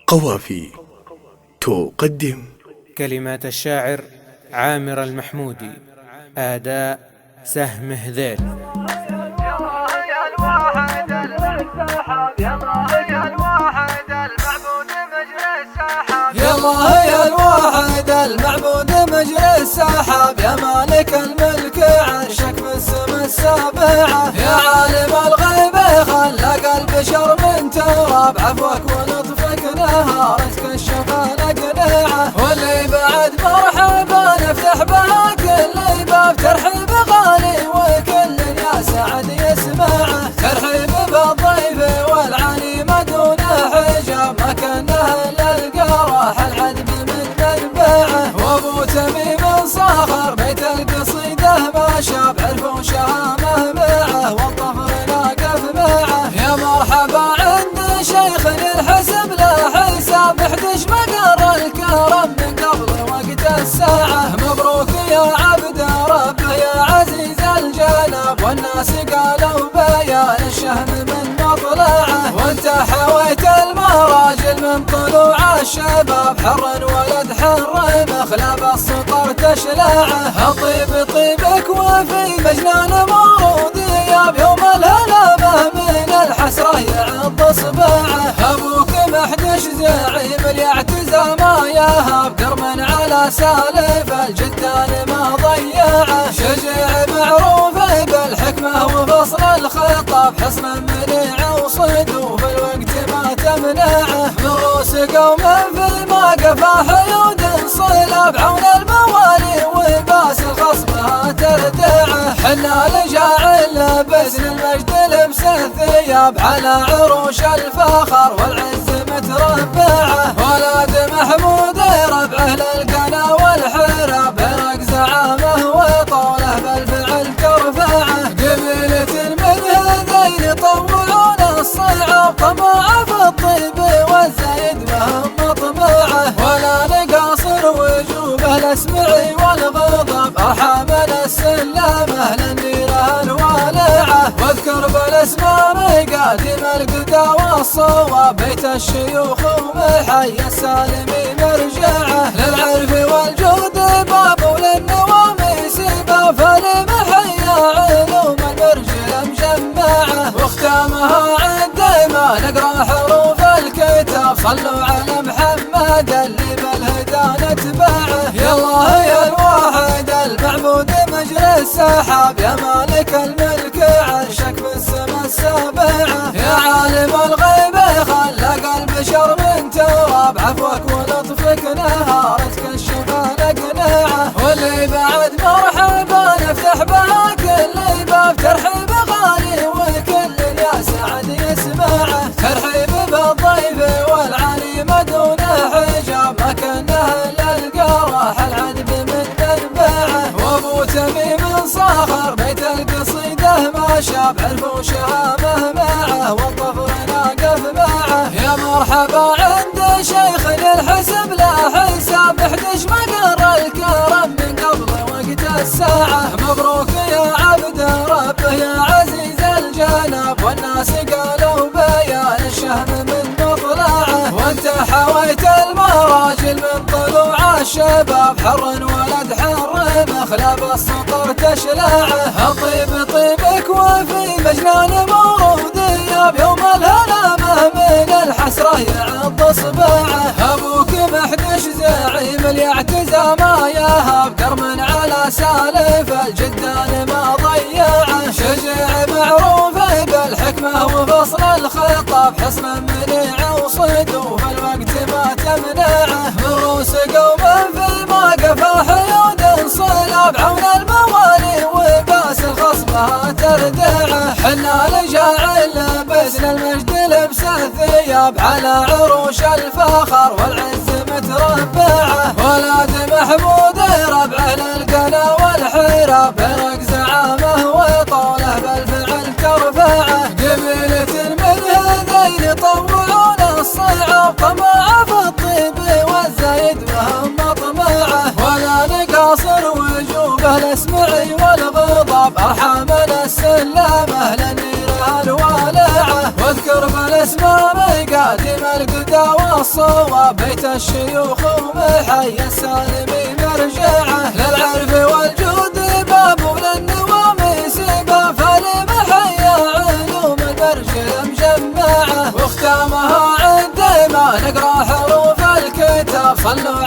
قوافي تقدم كلمات الشاعر عامر المحمودي، أداء سهم هذيل. يا الواحد السحاب، يا الواحد المعبود مجرى السحاب، يا الواحد المعبود مجرى السحاب، يا مالك الملك عرشك في السما السابعة، يا عالم الغيب خلق البشر من تراب، عفوك ولطفك نهارت كشف الأقنعة، واللي بعد مرحبا نفتح بها كل باب، ترحيب غالي وكل يا سعد يسمعه، ترحيب بالضيف والعليم دون حجاب، ما كنه الا القراح العذب من منبعه، وابو تميم صاخر بيت القصيده ما شاب، عرف وشهامه معه والطفر ناقف معه، يا مرحبا عند شيخ الحسب لا حساب، 11 مقر الكرم من قبل وقت الساعه، مبروك يا عبد ربه يا عزيز الجناب، والناس قالوا بيان الشهم من مطلعه، وانت حويت المراجل من طلوع الشباب، حر ولد حر مخلب السطر تشلعه، الطيب طيبك وفي مجنان مورود ياب، يوم الهلامه من الحسره يعض اصبعه، ابوك محدش زعيم اليعتزى ما يهاب، قرم على سالف الجدان ما ضيعه، شجاع معروف بالحكمه وفصل الخطاب، حصن منيع وصدو في الوقت ما تمنعه، من روس قوم في ما قفا حيود صلاب، عون الموالي وباس الخصبها تردعه، حنا لجاعل بزن المجد لبس الثياب، على عروش الفخر والعز متربعه، ولاد محمود ربعه للقنا والحراب، برق زعامه وطوله بالفعل ترفعه، قبيلة من هذين يطوعون الصعاب، طمع في الطيب والزايد وهم مطمعه، ولا نقاصر وجوبه الاسمعي والغضب، ارحامنا السلامه للنيران والعه، واذكر بالاسماء قادم القدا والصواب، بيت الشيوخ ومحي السالمي مرجعه، للعرف والجود باب وللنواميس باب، فلمحي علوم المرجله مجمعه، واختامها عند ما نقرا حروف الكتاب، صلوا على محمد اللي بالهدى نتبعه، يا الله يا الواحد المعبود مجرى السحاب، يا مالك الملك عرشك في السما السابعه، يا عالم الغيب خلق البشر من تراب، عفوك ولطفك نهارت كشف الأقنعة، واللي بعد مرحبا نفتح بها كل باب، ترحيب غالي وكل يا سعد يسمعه، ترحيب بالضيف والعليم دون حجاب، ما كنه الا القراح العذب من منبعه، وابو تميم صاخر بيت القصيده ما شاب، عرف وشهامه معه والطفر ناقف معه، يا مرحبا عند شيخ الحسب لا حساب، 11 مقر الكرم من قبل وقت الساعه، مبروك يا عبد ربه يا عزيز الجناب، والناس قالوا بيان الشهم من مطلعه، وانت حويت المراجل من طلوع الشباب، حر ولد حر مخلب السطر تشلعه، الطيب طيبك وفي مجنان مورود ياب، يوم الهلامه من الحسره يعض اصبعه، ابوك محدش زعيم اليعتزى ما يهاب، قرم على سالف الجدان ما ضيعه، شجاع معروف بالحكمه وفصل الخطاب، حصن منيع وصدو في الوقت ما تمنعه، من روس قوم في ما قفا حيود صلاب، عون الموالي وباس الخصبها تردعه، حنا لجاعل بزن المجد لبس الثياب، على عروش الفخر والعز متربعه، ولاد محمود ربعه للقنا والحراب، برق زعامه وطوله بالفعل ترفعه، قبيلة من هذين يطوعون الصعاب، طمع في الطيب والزايد وهم مطمعه، ولا نقاصر وجوبه الاسمعي والغضب، ارحامنا السلامه للنيران والعه، واذكر بالاسماء قادم القدى والصواب بيت الشيوخ ومحي السالمي مرجعه للعرف والجود باب وللنواميس باب فالمحيا علوم درج مجمعه واختامها عندما نقرا حروف الكتاب صلوا